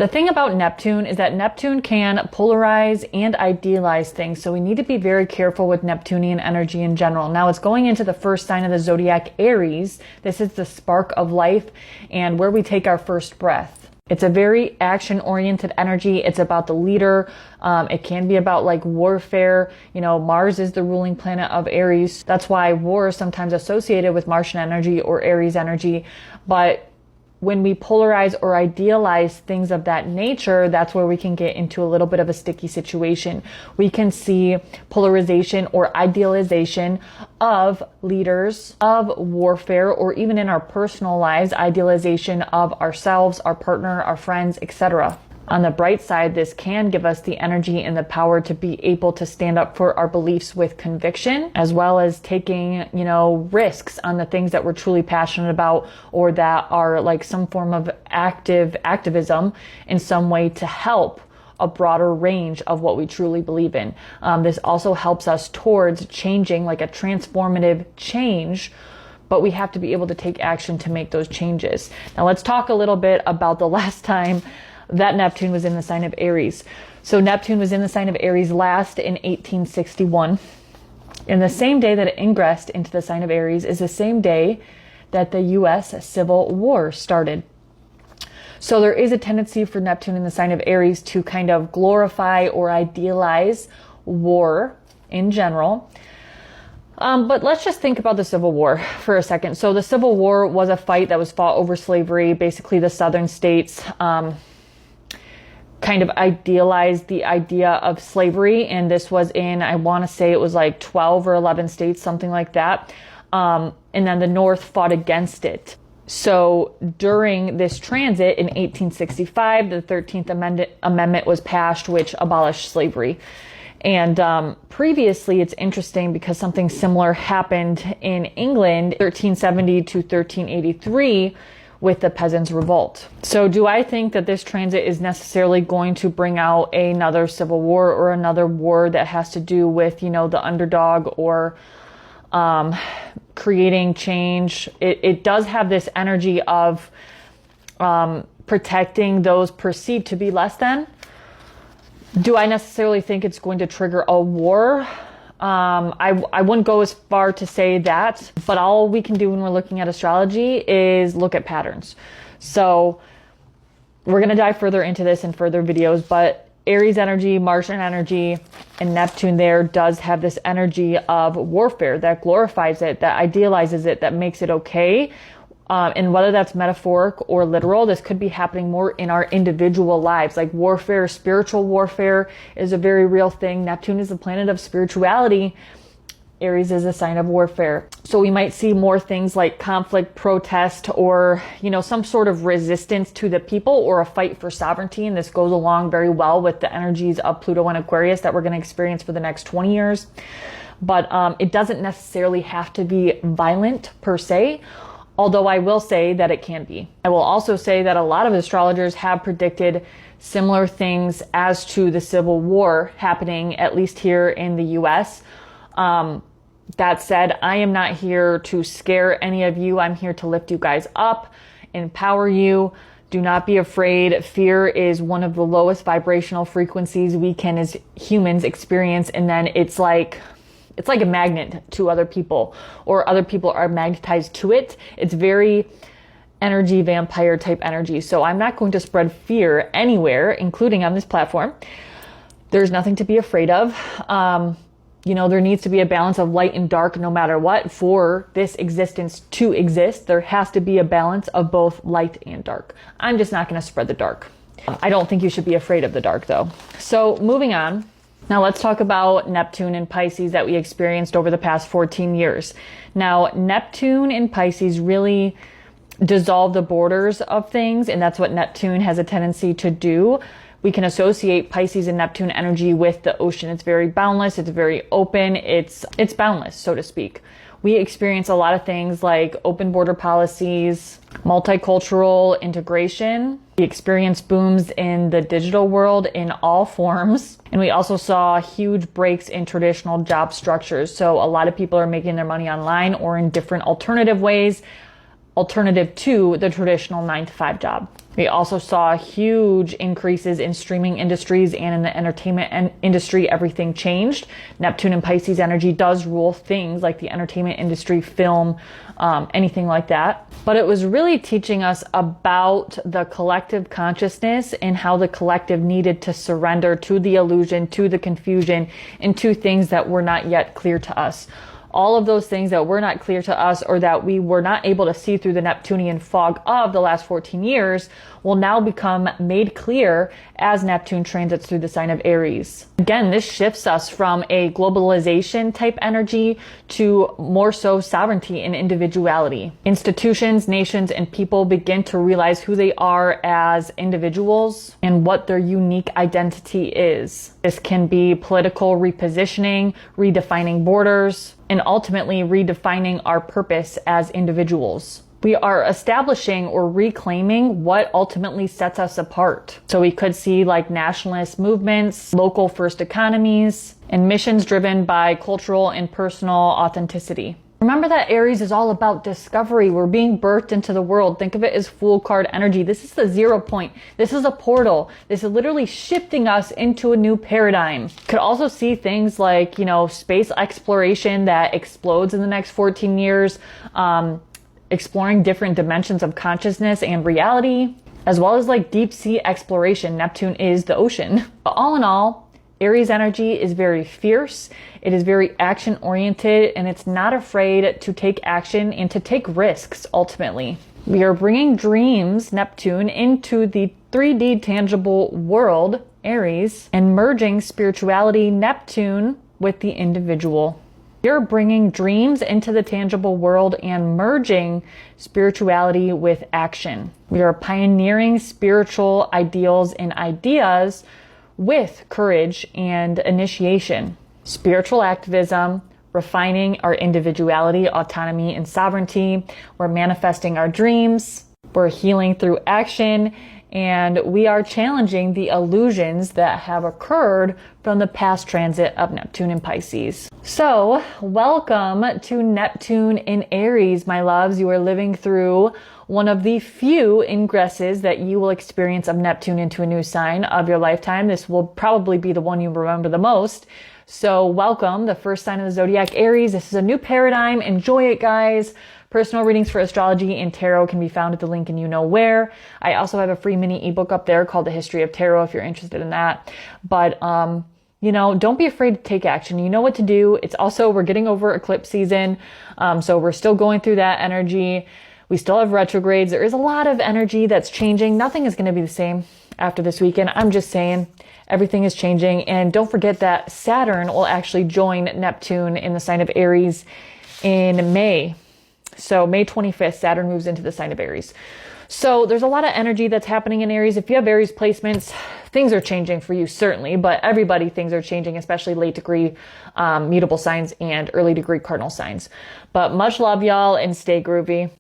The thing about Neptune is that Neptune can polarize and idealize things. So we need to be very careful with Neptunian energy in general. Now it's going into the first sign of the zodiac, Aries. This is the spark of life and where we take our first breath. It's a very action-oriented energy. It's about the leader. It can be about like warfare. You know, Mars is the ruling planet of Aries. That's why war is sometimes associated with Martian energy or Aries energy. But when we polarize or idealize things of that nature, that's where we can get into a little bit of a sticky situation. We can see polarization or idealization of leaders, of warfare, or even in our personal lives, idealization of ourselves, our partner, our friends, etc. On the bright side, this can give us the energy and the power to be able to stand up for our beliefs with conviction, as well as taking, risks on the things that we're truly passionate about or that are like some form of activism in some way to help a broader range of what we truly believe in. This also helps us towards changing, like a transformative change, but we have to be able to take action to make those changes. Now let's talk a little bit about the last time that Neptune was in the sign of Aries. So Neptune was in the sign of Aries last in 1861. And the same day that it ingressed into the sign of Aries is the same day that the U.S. Civil War started. So there is a tendency for Neptune in the sign of Aries to kind of glorify or idealize war in general. But let's just think about the Civil War for a second. So the Civil War was a fight that was fought over slavery. Basically, the southern states kind of idealized the idea of slavery. And this was in, I want to say it was like 12 or 11 states, something like that. And then the North fought against it. So during this transit in 1865, the 13th Amendment was passed, which abolished slavery. And previously, it's interesting because something similar happened in England, 1370 to 1383, with the Peasants' Revolt. So do I think that this transit is necessarily going to bring out another civil war or another war that has to do with, the underdog or creating change? It does have this energy of protecting those perceived to be less than. Do I necessarily think it's going to trigger a war? I wouldn't go as far to say that, but all we can do when we're looking at astrology is look at patterns. So we're going to dive further into this in further videos, but Aries energy, Martian energy, and Neptune there does have this energy of warfare that glorifies it, that idealizes it, that makes it okay. And whether that's metaphoric or literal, this could be happening more in our individual lives. Like warfare, spiritual warfare is a very real thing. Neptune is the planet of spirituality. Aries is a sign of warfare. So we might see more things like conflict, protest, or, some sort of resistance to the people or a fight for sovereignty. And this goes along very well with the energies of Pluto and Aquarius that we're going to experience for the next 20 years. But it doesn't necessarily have to be violent per se. Although I will say that it can be. I will also say that a lot of astrologers have predicted similar things as to the Civil War happening, at least here in the US. That said, I am not here to scare any of you. I'm here to lift you guys up, empower you. Do not be afraid. Fear is one of the lowest vibrational frequencies we can as humans experience. And then it's like a magnet to other people, or other people are magnetized to it. It's very energy vampire type energy. So I'm not going to spread fear anywhere, including on this platform. There's nothing to be afraid of. There needs to be a balance of light and dark no matter what for this existence to exist. There has to be a balance of both light and dark. I'm just not going to spread the dark. I don't think you should be afraid of the dark though. So moving on. Now let's talk about Neptune in Pisces that we experienced over the past 14 years. Now, Neptune in Pisces really dissolve the borders of things, and that's what Neptune has a tendency to do. We can associate Pisces and Neptune energy with the ocean. It's very boundless, it's very open, it's boundless, so to speak. We experience a lot of things like open border policies, multicultural integration. We experience booms in the digital world in all forms. And we also saw huge breaks in traditional job structures. So a lot of people are making their money online or in different alternative ways, alternative to the traditional 9-to-5 job. We also saw huge increases in streaming industries and in the entertainment industry. Everything changed. Neptune and Pisces energy does rule things like the entertainment industry, film, anything like that. But it was really teaching us about the collective consciousness and how the collective needed to surrender to the illusion, to the confusion, and to things that were not yet clear to us. All of those things that were not clear to us or that we were not able to see through the Neptunian fog of the last 14 years will now become made clear as Neptune transits through the sign of Aries. Again, this shifts us from a globalization type energy to more so sovereignty and individuality. Institutions, nations, and people begin to realize who they are as individuals and what their unique identity is. This can be political repositioning, redefining borders, and ultimately redefining our purpose as individuals. We are establishing or reclaiming what ultimately sets us apart. So we could see like nationalist movements, local first economies, and missions driven by cultural and personal authenticity. Remember that Aries is all about discovery. We're being birthed into the world. Think of it as Fool card energy. This is the 0 point. This is a portal. This is literally shifting us into a new paradigm. Could also see things like, space exploration that explodes in the next 14 years, exploring different dimensions of consciousness and reality, as well as like deep sea exploration. Neptune is the ocean. But all in all, Aries energy is very fierce. It is very action oriented, and it's not afraid to take action and to take risks ultimately. We are bringing dreams, Neptune, into the 3D tangible world, Aries, and merging spirituality, Neptune, with the individual. You're bringing dreams into the tangible world and merging spirituality with action. We are pioneering spiritual ideals and ideas with courage and initiation. Spiritual activism, refining our individuality, autonomy, and sovereignty. We're manifesting our dreams. We're healing through action. And we are challenging the illusions that have occurred from the past transit of Neptune in Pisces. So, welcome to Neptune in Aries, my loves. You are living through one of the few ingresses that you will experience of Neptune into a new sign of your lifetime. This will probably be the one you remember the most. So, welcome, the first sign of the zodiac, Aries. This is a new paradigm. Enjoy it, guys. Personal readings for astrology and tarot can be found at the link and you know where. I also have a free mini ebook up there called The History of Tarot if you're interested in that. But, don't be afraid to take action. You know what to do. It's also, we're getting over eclipse season. So we're still going through that energy. We still have retrogrades. There is a lot of energy that's changing. Nothing is going to be the same after this weekend. I'm just saying everything is changing. And don't forget that Saturn will actually join Neptune in the sign of Aries in May. So May 25th, Saturn moves into the sign of Aries. So there's a lot of energy that's happening in Aries. If you have Aries placements, things are changing for you, certainly, but everybody, things are changing, especially late degree mutable signs and early degree cardinal signs. But much love, y'all, and stay groovy.